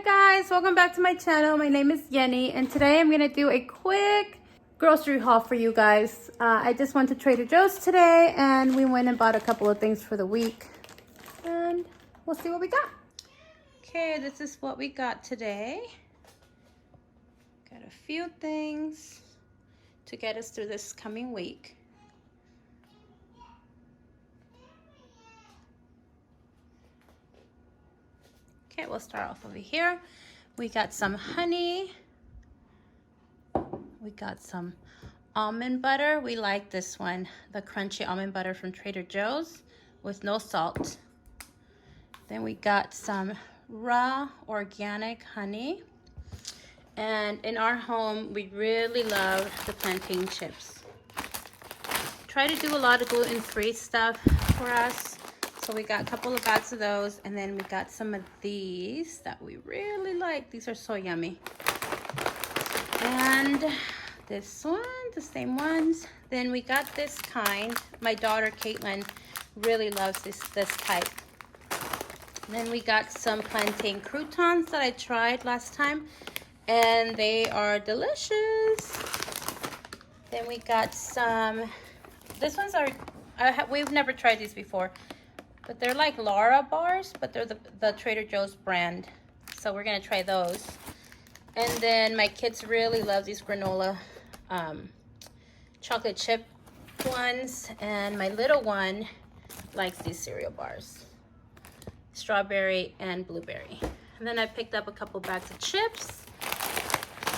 guys, welcome back to my channel. My name is Yenny and today I'm gonna do a quick grocery haul for you guys. I just went to Trader Joe's today and we went and bought a couple of things for the week and we'll see what we got. Okay, this is what we got today. Got a few things to get us through this coming week. Okay, we'll start off over here. We got some honey. We got some almond butter. We like this one, the crunchy almond butter from Trader Joe's with no salt. Then we got some raw organic honey. And in our home, we really love the plantain chips. Try to do a lot of gluten-free stuff for us. So we got a couple of bags of those, and then we got some of these that we really like. These are so yummy. And this one, the same ones. Then we got this kind. My daughter Caitlin really loves this type. Then we got some plantain croutons that I tried last time, and they are delicious. Then we got some. This ones are. We've never tried these before. But they're like Lara bars, but they're the Trader Joe's brand. So we're gonna try those. And then my kids really love these granola chocolate chip ones. And my little one likes these cereal bars. Strawberry and blueberry. And then I picked up a couple bags of chips.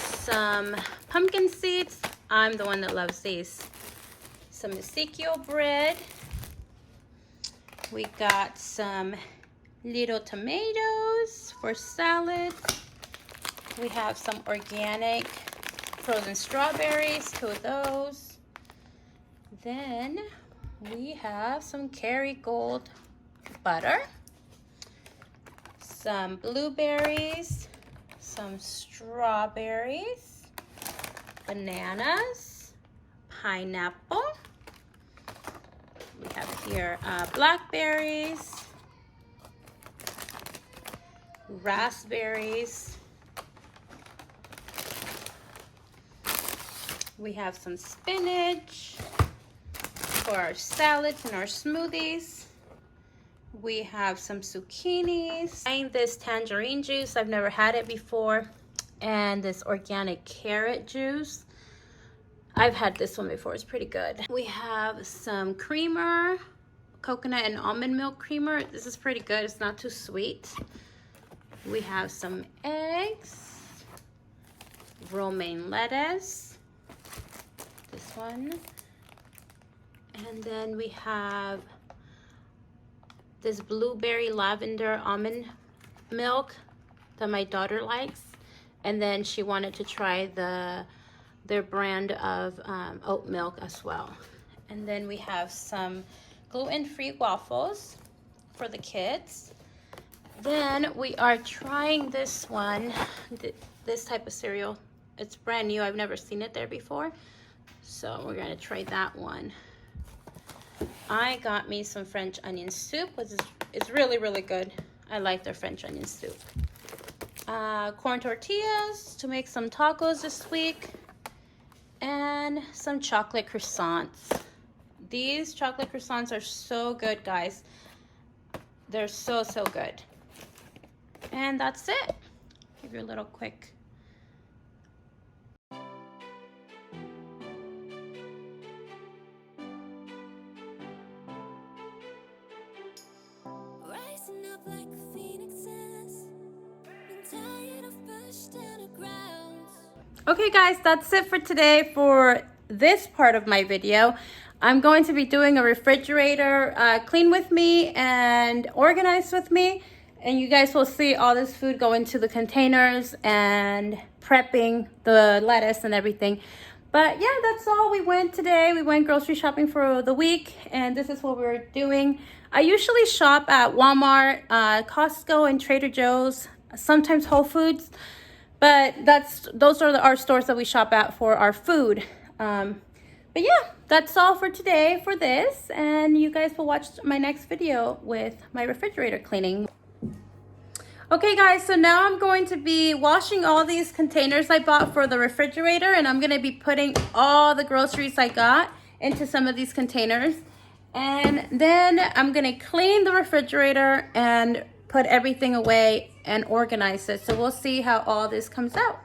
Some pumpkin seeds. I'm the one that loves these. Some Ezekiel bread. We got some little tomatoes for salad. We have some organic frozen strawberries, 2 of those. Then we have some Kerrygold butter, some blueberries, some strawberries, bananas, pineapple. We have here blackberries, raspberries. We have some spinach for our salads and our smoothies. We have some zucchinis. Buying this tangerine juice, I've never had it before, and this organic carrot juice. I've had this one before, it's pretty good. We have some creamer, coconut and almond milk creamer. This is pretty good, it's not too sweet. We have some eggs, romaine lettuce, this one. And then we have this blueberry lavender almond milk that my daughter likes. And then she wanted to try their brand of oat milk as well. And then we have some gluten-free waffles for the kids. Then we are trying this one, this type of cereal. It's brand new, I've never seen it there before. So we're gonna try that one. I got me some French onion soup, which is really, really good. I like their French onion soup. Corn tortillas to make some tacos this week. And some chocolate croissants. These chocolate croissants are so good, guys. They're so good. And that's it. Give you a little quick. Rising up like phoenixes, been tired of pushed underground. Okay guys, that's it for today for this part of my video. I'm going to be doing a refrigerator clean with me and organized with me. And you guys will see all this food go into the containers and prepping the lettuce and everything. But yeah, that's all we went today. We went grocery shopping for the week and this is what we're doing. I usually shop at Walmart, Costco and Trader Joe's, sometimes Whole Foods. But those are our stores that we shop at for our food. But yeah, that's all for today for this. And you guys will watch my next video with my refrigerator cleaning. Okay guys, so now I'm going to be washing all these containers I bought for the refrigerator, and I'm gonna be putting all the groceries I got into some of these containers. And then I'm gonna clean the refrigerator and put everything away and organize it. So we'll see how all this comes out.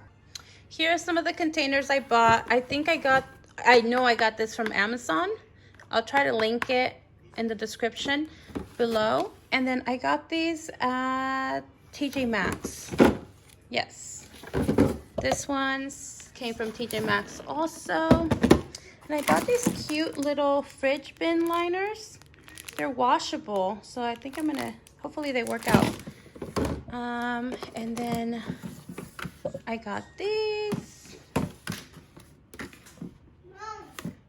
Here are some of the containers I bought. I know I got this from Amazon. I'll try to link it in the description below. And then I got these at TJ Maxx. Yes. This one's came from TJ Maxx also. And I got these cute little fridge bin liners. They're washable, so I think hopefully they work out. And then I got these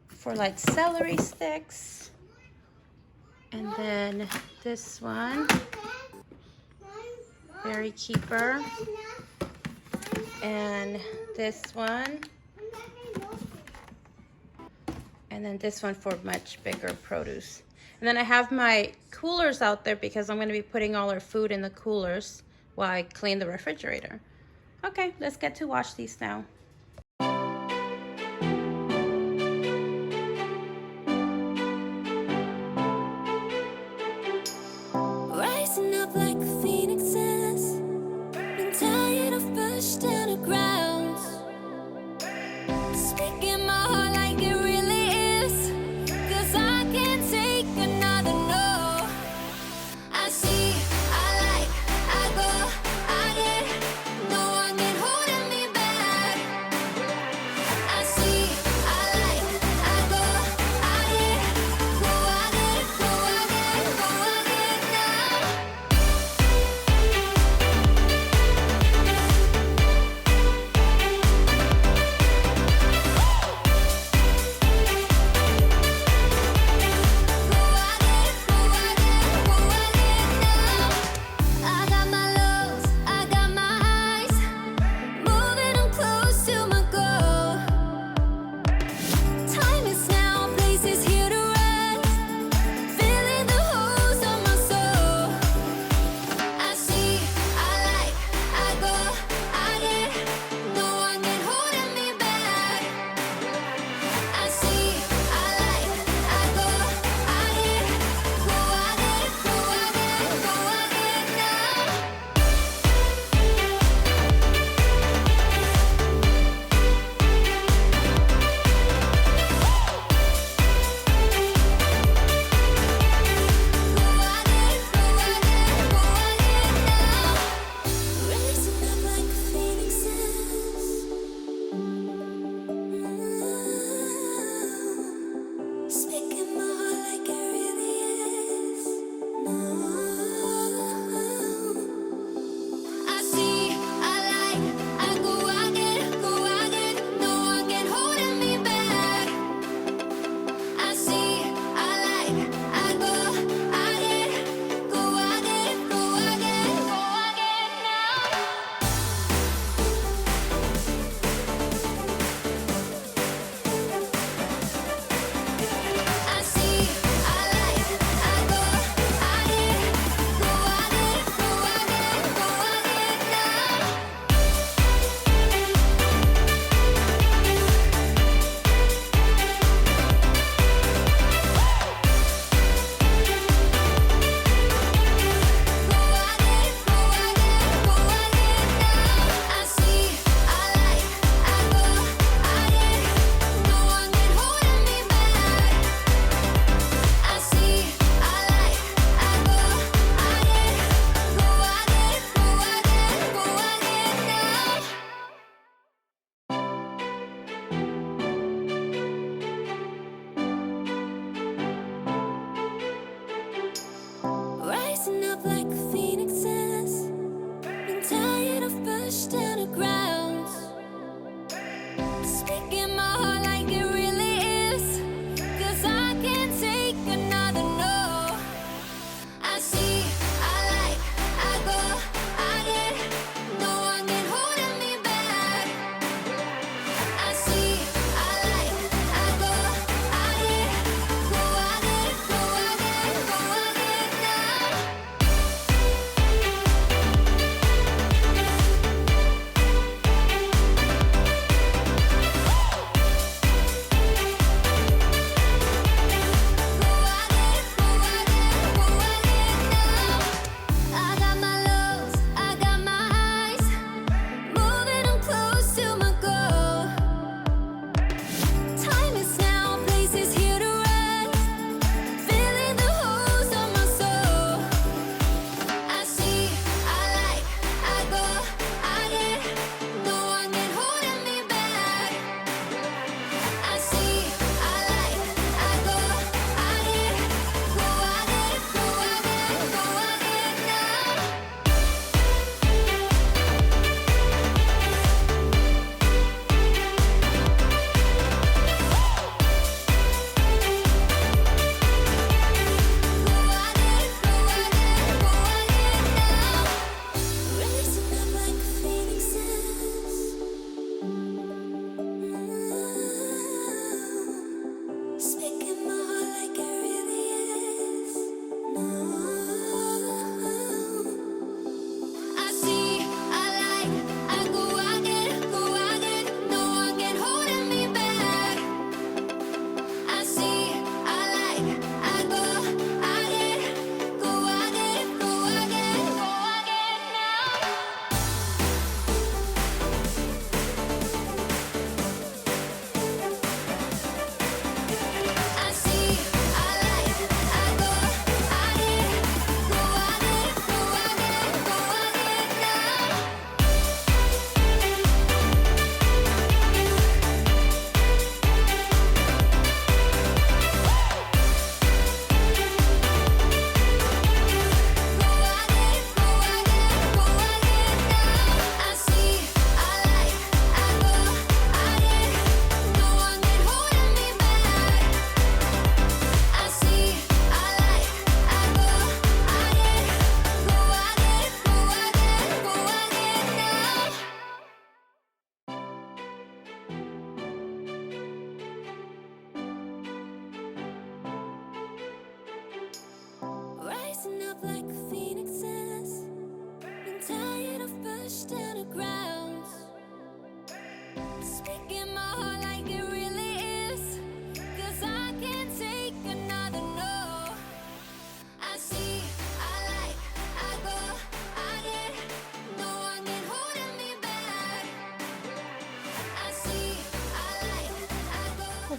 for like celery sticks. And then this one, Berry Keeper. And this one. And then this one for much bigger produce. And then I have my coolers out there because I'm going to be putting all our food in the coolers while I clean the refrigerator. Okay, let's get to wash these now. Rising up like phoenixes, been tired of pushed down the ground. Speaking my heart like it really is, 'cause I can't take another no. I see, I like, I go, I get, no one can hold me back.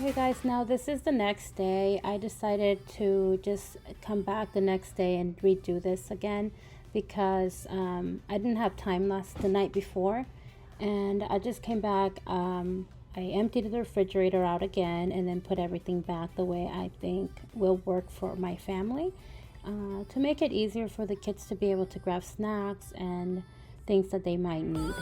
Okay guys, now this is the next day. I decided to just come back the next day and redo this again because I didn't have time the night before, and I just came back. I emptied the refrigerator out again and then put everything back the way I think will work for my family, to make it easier for the kids to be able to grab snacks and things that they might need.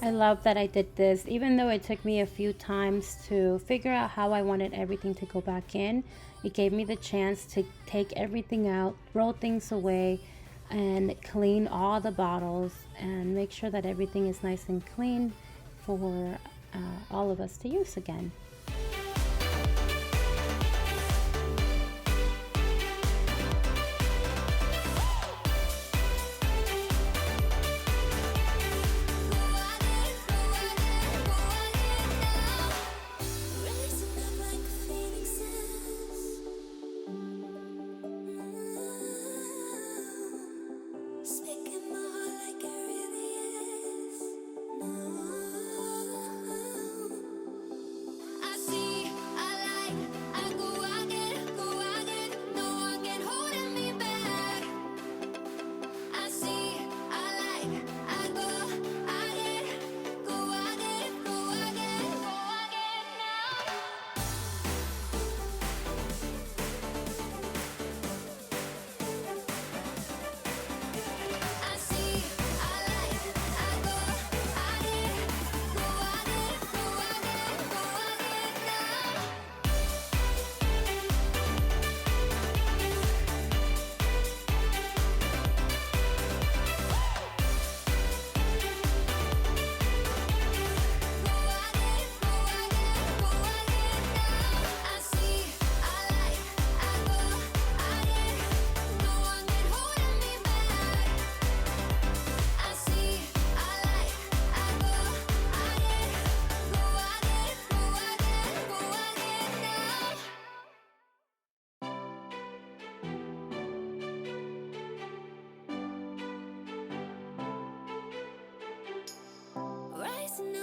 I love that I did this, even though it took me a few times to figure out how I wanted everything to go back in. It gave me the chance to take everything out, throw things away, and clean all the bottles and make sure that everything is nice and clean for all of us to use again.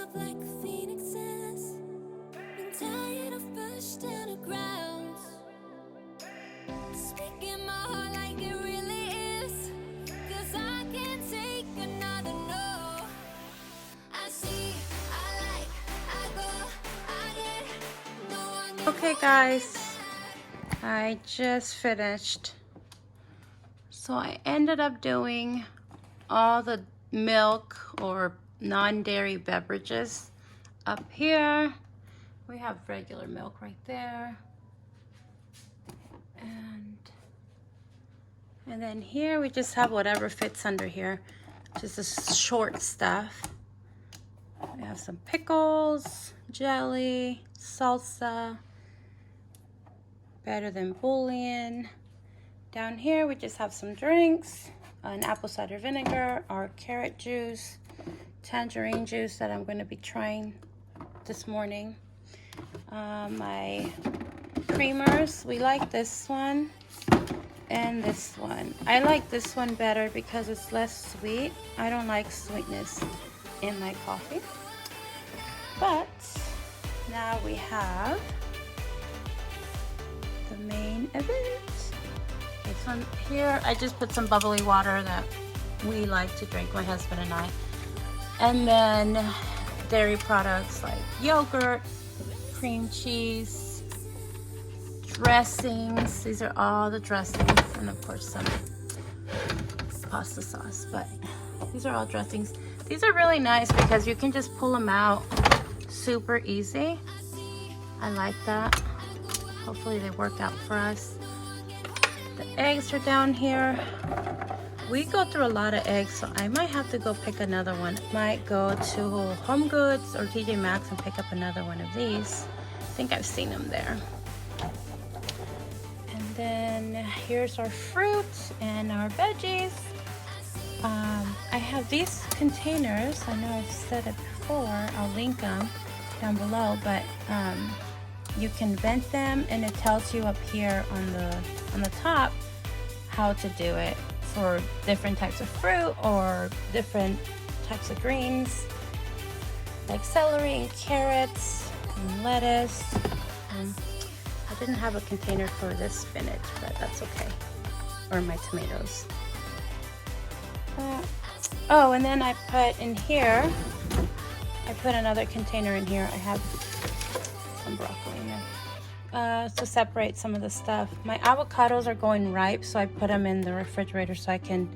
Up like phoenixes, been tired of pushed down the ground, speaking my heart like it really is, 'cause I can't take another no. I see, I like, I go, I get, no one get. Okay guys, I just finished. So I ended up doing all the milk or non-dairy beverages up here. We have regular milk right there, and then here we just have whatever fits under here, just the short stuff. We have some pickles, jelly, salsa, better than bouillon. Down here we just have some drinks, an apple cider vinegar, our carrot juice, tangerine juice that I'm going to be trying this morning. My creamers, we like this one and this one. I like this one better because it's less sweet. I don't like sweetness in my coffee. But now we have the main event. This one here, I just put some bubbly water that we like to drink, my husband and I. And then dairy products like yogurt, cream cheese, dressings. These are all the dressings, and of course some pasta sauce, but these are all dressings. These are really nice because you can just pull them out super easy. I like that. Hopefully they work out for us. The eggs are down here. We go through a lot of eggs, so I might have to go pick another one. Might go to Home Goods or TJ Maxx and pick up another one of these. I think I've seen them there. And then here's our fruit and our veggies. I have these containers. I know I've said it before. I'll link them down below, but you can vent them, and it tells you up here on the top how to do it. for different types of fruit or different types of greens like celery and carrots and lettuce. I didn't have a container for this spinach, but that's okay. Or my tomatoes. Oh, and then I put in here, I put another container in here. I have some broccoli in there to separate some of the stuff. My avocados are going ripe, so I put them in the refrigerator so I can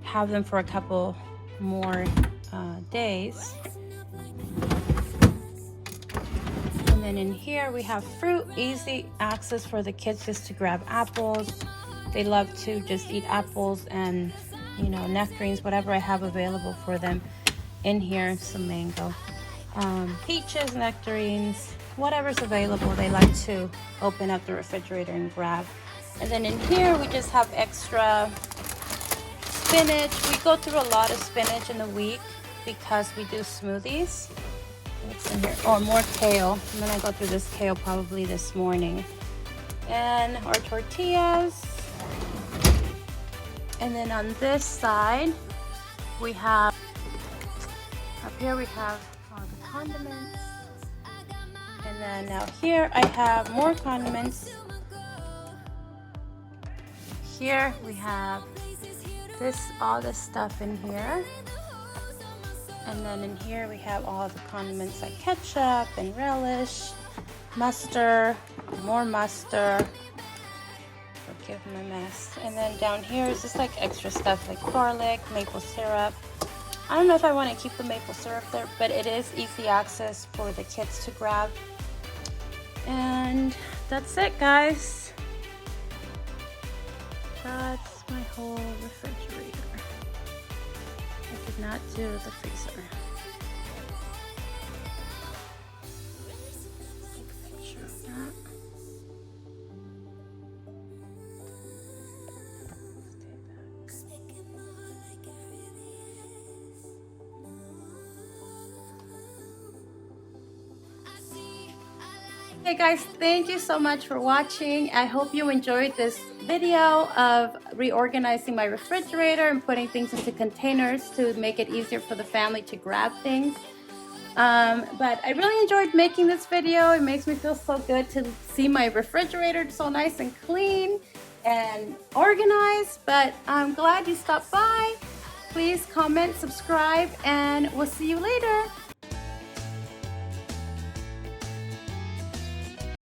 have them for a couple more days. And then in here we have fruit, easy access for the kids just to grab apples. They love to just eat apples and, you know, nectarines, whatever I have available for them in here. Some mango, peaches, nectarines, whatever's available, they like to open up the refrigerator and grab. And then in here we just have extra spinach. We go through a lot of spinach in the week because we do smoothies. What's in here? Oh, more kale. I'm gonna go through this kale probably this morning. And our tortillas. And then on this side, we have, up here we have all the condiments. And then now here I have more condiments. Here we have all this stuff in here. And then in here we have all the condiments like ketchup and relish, mustard, more mustard. Forgive my mess. And then down here is just like extra stuff like garlic, maple syrup. I don't know if I want to keep the maple syrup there, but it is easy access for the kids to grab. And that's it, guys. That's my whole refrigerator. I did not do the freezer. Take a picture of that. Hey guys, thank you so much for watching. I hope you enjoyed this video of reorganizing my refrigerator and putting things into containers to make it easier for the family to grab things. But I really enjoyed making this video. It makes me feel so good to see my refrigerator so nice and clean and organized. But I'm glad you stopped by. Please comment, subscribe, and we'll see you later.